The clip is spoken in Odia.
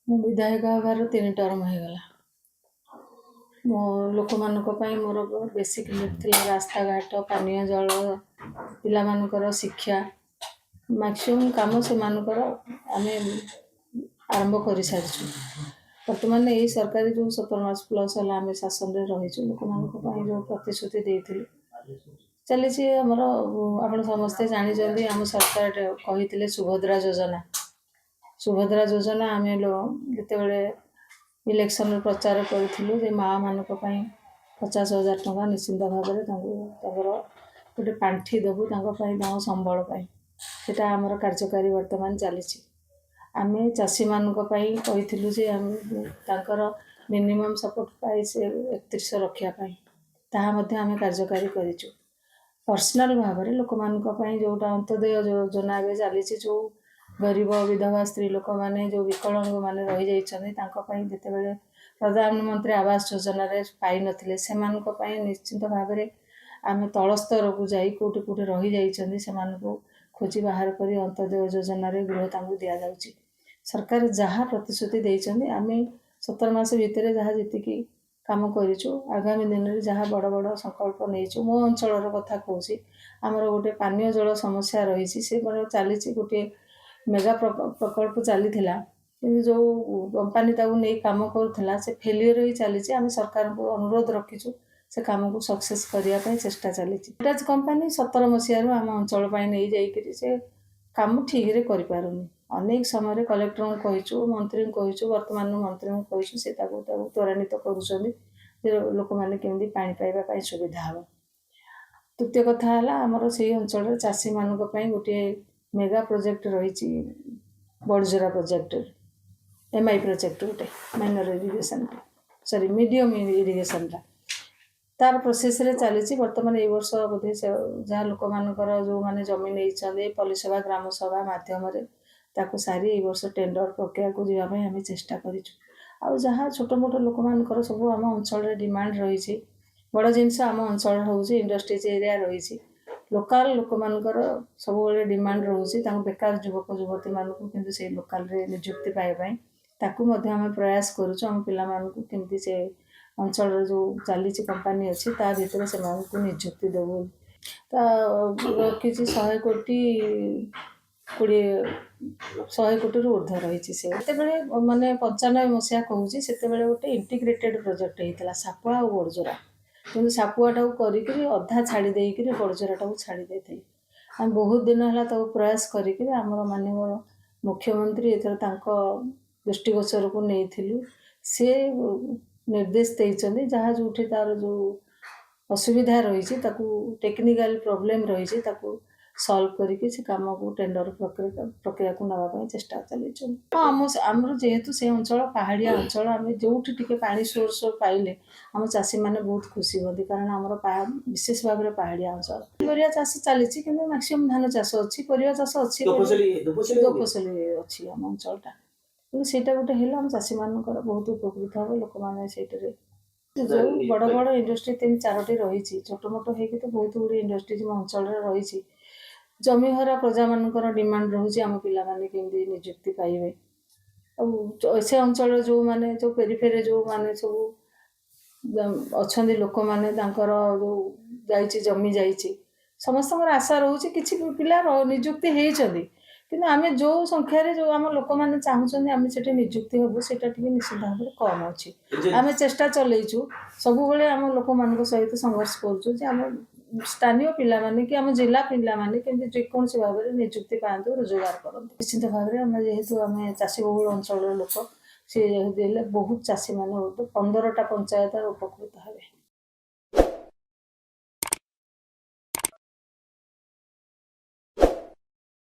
ମୁଁ ବିଧାୟକ ହେବାର 3 ଟର୍ମ ହେଇଗଲା। ମୋ ଲୋକମାନଙ୍କ ପାଇଁ ମୋର ବେସିକ୍ ନିଡ୍ ଥିଲା ରାସ୍ତାଘାଟ, ପାନୀୟ ଜଳ, ପିଲାମାନଙ୍କର ଶିକ୍ଷା, ମ୍ୟାକ୍ସିମମ୍ କାମ ସେମାନଙ୍କର ଆମେ ଆରମ୍ଭ କରିସାରିଛୁ। ବର୍ତ୍ତମାନ ଏଇ ସରକାରୀ ଯେଉଁ 17 ମାସ ପ୍ଲସ୍ ହେଲା ଆମେ ଶାସନରେ ରହିଛୁ, ଲୋକମାନଙ୍କ ପାଇଁ ଯେଉଁ ପ୍ରତିଶ୍ରୁତି ଦେଇଥିଲୁ ଚାଲିଛି ଆମର। ଆପଣ ସମସ୍ତେ ଜାଣିଛନ୍ତି ଆମ ସରକାର କହିଥିଲେ ସୁଭଦ୍ରା ଯୋଜନା। ସୁଭଦ୍ରା ଯୋଜନା ଆମେ ଯେତେବେଳେ ଇଲେକ୍ସନରେ ପ୍ରଚାର କରିଥିଲୁ ଯେ ମାଆମାନଙ୍କ ପାଇଁ 50,000 ଟଙ୍କା ନିଶ୍ଚିନ୍ତ ଭାବରେ ତାଙ୍କର ଗୋଟେ ପାଣ୍ଠି ଦେବୁ ତାଙ୍କ ପାଇଁ, ତାଙ୍କ ସମ୍ବଳ ପାଇଁ। ସେଇଟା ଆମର କାର୍ଯ୍ୟକାରୀ ବର୍ତ୍ତମାନ ଚାଲିଛି। ଆମେ ଚାଷୀମାନଙ୍କ ପାଇଁ କହିଥିଲୁ ଯେ ଆମେ ତାଙ୍କର ମିନିମମ୍ ସପୋର୍ଟ ପ୍ରାଇସ୍ 3100 ରଖିବା ପାଇଁ, ତାହା ମଧ୍ୟ ଆମେ କାର୍ଯ୍ୟକାରୀ କରିଛୁ। ପର୍ସନାଲ ଭାବରେ ଲୋକମାନଙ୍କ ପାଇଁ ଯେଉଁଟା ଅନ୍ତୋଦୟ ଯୋଜନା ଏବେ ଚାଲିଛି, ଯେଉଁ ଗରିବ ବିଧବା ସ୍ତ୍ରୀ ଲୋକମାନେ, ଯେଉଁ ବିକଳାଙ୍ଗମାନେ ରହିଯାଇଛନ୍ତି ତାଙ୍କ ପାଇଁ ଯେତେବେଳେ ପ୍ରଧାନମନ୍ତ୍ରୀ ଆବାସ ଯୋଜନାରେ ପାଇନଥିଲେ ସେମାନଙ୍କ ପାଇଁ ନିଶ୍ଚିତ ଭାବରେ ଆମେ ତଳ ସ୍ତରକୁ ଯାଇ କେଉଁଠି ରହିଯାଇଛନ୍ତି ସେମାନଙ୍କୁ ଖୋଜି ବାହାର କରି ଅନ୍ତୋଦୟ ଯୋଜନାରେ ଗୃହ ତାଙ୍କୁ ଦିଆଯାଉଛି। ସରକାର ଯାହା ପ୍ରତିଶ୍ରୁତି ଦେଇଛନ୍ତି ଆମେ 17 ମାସ ଭିତରେ ଯାହା ଯେତିକି କାମ କରିଛୁ, ଆଗାମୀ ଦିନରେ ଯାହା ବଡ଼ ବଡ଼ ସଂକଳ୍ପ ନେଇଛୁ। ମୋ ଅଞ୍ଚଳର କଥା କହୁଛି, ଆମର ଗୋଟେ ପାନୀୟ ଜଳ ସମସ୍ୟା ରହିଛି। ସେ ଚାଲିଛି ଗୋଟିଏ ମେଗା ପ୍ରକଳ୍ପ ଚାଲିଥିଲା, କିନ୍ତୁ ଯେଉଁ କମ୍ପାନୀ ତାକୁ ନେଇ କାମ କରୁଥିଲା ସେ ଫେଲିୟର ହେଇ ଚାଲିଛି। ଆମେ ସରକାରଙ୍କୁ ଅନୁରୋଧ ରଖିଛୁ ସେ କାମକୁ ସକ୍ସେସ୍ କରିବା ପାଇଁ ଚେଷ୍ଟା ଚାଲିଛି। ବଜାଜ କମ୍ପାନୀ 17 ମସିହାରୁ ଆମ ଅଞ୍ଚଳ ପାଇଁ ନେଇ ଯାଇକରି ସେ କାମ ଠିକ୍ରେ କରିପାରୁନି। ଅନେକ ସମୟରେ କଲେକ୍ଟରଙ୍କୁ କହିଛୁ, ମନ୍ତ୍ରୀଙ୍କୁ କହିଛୁ, ବର୍ତ୍ତମାନ ମନ୍ତ୍ରୀଙ୍କୁ କହିଛୁ, ସେ ତାକୁ ତ୍ୱରାନ୍ୱିତ କରୁଛନ୍ତି ଯେ ଲୋକମାନେ କେମିତି ପାଣି ପାଇବା ପାଇଁ ସୁବିଧା ହେବ। ତୃତୀୟ କଥା ହେଲା ଆମର ସେଇ ଅଞ୍ଚଳରେ ଚାଷୀମାନଙ୍କ ପାଇଁ ଗୋଟିଏ ମେଗା ପ୍ରୋଜେକ୍ଟ ରହିଛି, ବଡ଼ଜୋରା ପ୍ରୋଜେକ୍ଟ, MI ପ୍ରୋଜେକ୍ଟ ଗୋଟେ ମାଇନର ଇରିଗେସନଟା, ମିଡ଼ିୟମ ଇରିଗେସନଟା ତାର ପ୍ରୋସେସରେ ଚାଲିଛି। ବର୍ତ୍ତମାନ ଏଇ ବର୍ଷ ବୋଧେ ଯାହା ଲୋକମାନଙ୍କର ଯେଉଁମାନେ ଜମି ନେଇଛନ୍ତି ପଲ୍ଲୀସଭା ଗ୍ରାମସଭା ମାଧ୍ୟମରେ ତାକୁ ସାରି ଏଇ ବର୍ଷ ଟେଣ୍ଡର ପ୍ରକ୍ରିୟାକୁ ଯିବା ପାଇଁ ଆମେ ଚେଷ୍ଟା କରିଛୁ। ଆଉ ଯାହା ଛୋଟ ମୋଟ ଲୋକମାନଙ୍କର ସବୁ ଆମ ଅଞ୍ଚଳରେ ଡିମାଣ୍ଡ ରହିଛି, ବଡ଼ ଜିନିଷ ଆମ ଅଞ୍ଚଳରେ ହେଉଛି ଇଣ୍ଡଷ୍ଟ୍ରିଜ୍ ଏରିଆ ରହିଛି। ଲୋକାଲ ଲୋକମାନଙ୍କର ସବୁବେଳେ ଡିମାଣ୍ଡ ରହୁଛି ତାଙ୍କୁ ବେକାର ଯୁବକ ଯୁବତୀମାନଙ୍କୁ କିନ୍ତୁ ସେଇ ଲୋକାଲରେ ନିଯୁକ୍ତି ପାଇବା ପାଇଁ, ତାକୁ ମଧ୍ୟ ଆମେ ପ୍ରୟାସ କରୁଛୁ। ଆମ ପିଲାମାନଙ୍କୁ କେମିତି ସେ ଅଞ୍ଚଳରେ ଯେଉଁ ଚାଲିଛି କମ୍ପାନୀ ଅଛି ତା ଭିତରେ ସେମାନଙ୍କୁ ନିଯୁକ୍ତି ଦେବୁ। ତା ରଖିଛି 100 କୋଟିରୁ ଉର୍ଦ୍ଧ୍ୱ ରହିଛି। ସେ ସେତେବେଳେ ମାନେ 95 ମସିହା କହୁଛି, ସେତେବେଳେ ଗୋଟେ ଇଣ୍ଟିଗ୍ରେଟେଡ୍ ପ୍ରୋଜେକ୍ଟ ହେଇଥିଲା ସାପୁଆ ଆଉ ବଡ଼ଜୋରା, କିନ୍ତୁ ସାପୁଆଟାକୁ କରିକିରି ଅଧା ଛାଡ଼ି ଦେଇକିରି ବଡ଼ଜୋରାଟାକୁ ଛାଡ଼ି ଦେଇଥିଲେ। ଆମେ ବହୁତ ଦିନ ହେଲା ତାକୁ ପ୍ରୟାସ କରିକିରି ଆମର ମାନନୀୟ ମୁଖ୍ୟମନ୍ତ୍ରୀ ଏଥର ତାଙ୍କ ଦୃଷ୍ଟିଗୋଚରକୁ ନେଇଥିଲୁ। ସେ ନିର୍ଦ୍ଦେଶ ଦେଇଛନ୍ତି ଯାହା ଯେଉଁଠି ତାର ଯେଉଁ ଅସୁବିଧା ରହିଛି ତାକୁ ଟେକ୍ନିକାଲ ପ୍ରୋବ୍ଲେମ୍ ରହିଛି ତାକୁ ସଲ୍ଭ କରିକି ସେ କାମକୁ ଟେଣ୍ଡର ପ୍ରକ୍ରିୟାକୁ ନେବା ପାଇଁ ଚେଷ୍ଟା ଚାଲିଛୁ। ଆମର ଯେହେତୁ ସେ ଅଞ୍ଚଳ ପାହାଡ଼ିଆ ଅଞ୍ଚଳ, ଆମେ ଯେଉଁଠି ଟିକେ ପାଣି ସୋର୍ସ ପାଇଲେ ଆମ ଚାଷୀମାନେ ବହୁତ ଖୁସି ହୁଅନ୍ତି, କାରଣ ଆମର ବିଶେଷ ଭାବରେ ପାହାଡ଼ିଆ ଅଞ୍ଚଳ। ପରିବା ଚାଷ ଚାଲିଛି କିନ୍ତୁ ମ୍ୟାକ୍ସିମମ୍ ଧାନ ଚାଷ ଅଛି, ପରିବା ଚାଷ ଅଛି, ଦୋଫସଲି ଅଛି ଆମ ଅଞ୍ଚଳଟା। କିନ୍ତୁ ସେଇଟା ଗୋଟେ ହେଲେ ଆମ ଚାଷୀମାନଙ୍କର ବହୁତ ଉପକୃତ ହେବ। ଲୋକମାନେ ସେଇଟାରେ ଯେଉଁ ବଡ଼ ବଡ଼ ଇଣ୍ଡଷ୍ଟ୍ରି 3-4ଟି ରହିଛି, ଛୋଟ ମୋଟ ହେଇକି ତ ବହୁତ ଗୁଡ଼ିଏ ଇଣ୍ଡଷ୍ଟ୍ରିଜ ମୋ ଅଞ୍ଚଳରେ ରହିଛି। ଜମିହରା ପ୍ରଜାମାନଙ୍କର ଡିମାଣ୍ଡ ରହୁଛି ଆମ ପିଲାମାନେ କେମିତି ନିଯୁକ୍ତି ପାଇବେ। ଆଉ ସେ ଅଞ୍ଚଳରେ ଯେଉଁମାନେ ଯେଉଁ ପେରିଫେରିରେ ଯେଉଁମାନେ ସବୁ ଅଛନ୍ତି ଲୋକମାନେ, ତାଙ୍କର ଯେଉଁ ଯାଇଛି ଜମି ଯାଇଛି, ସମସ୍ତଙ୍କର ଆଶା ରହୁଛି କିଛି ପିଲା ନିଯୁକ୍ତି ହେଇଛନ୍ତି, କିନ୍ତୁ ଆମେ ଯେଉଁ ସଂଖ୍ୟାରେ ଯେଉଁ ଆମ ଲୋକମାନେ ଚାହୁଁଛନ୍ତି ଆମେ ସେଠି ନିଯୁକ୍ତି ହେବୁ ସେଇଟା ଟିକେ ନିଶ୍ଚିତ ଭାବରେ କମ୍ ଅଛି। ଆମେ ଚେଷ୍ଟା ଚଲେଇଛୁ, ସବୁବେଳେ ଆମ ଲୋକମାନଙ୍କ ସହିତ ସଂଘର୍ଷ କରୁଛୁ ଯେ ଆମ ସ୍ଥାନୀୟ ପିଲାମାନେ କି ଆମ ଜିଲ୍ଲା ପିଲାମାନେ କେମିତି ଯେକୌଣସି ଭାବରେ ନିଯୁକ୍ତି ପାଆନ୍ତୁ, ରୋଜଗାର କରନ୍ତୁ। ନିଶ୍ଚିତ ଭାବରେ ଆମେ ଯେହେତୁ ଆମେ ଚାଷୀବହୁଳ ଅଞ୍ଚଳର ଲୋକ, ସେ ଦେଲେ ବହୁତ ଚାଷୀମାନେ 15ଟା ପଞ୍ଚାୟତ ଉପକୃତ ହେବେ।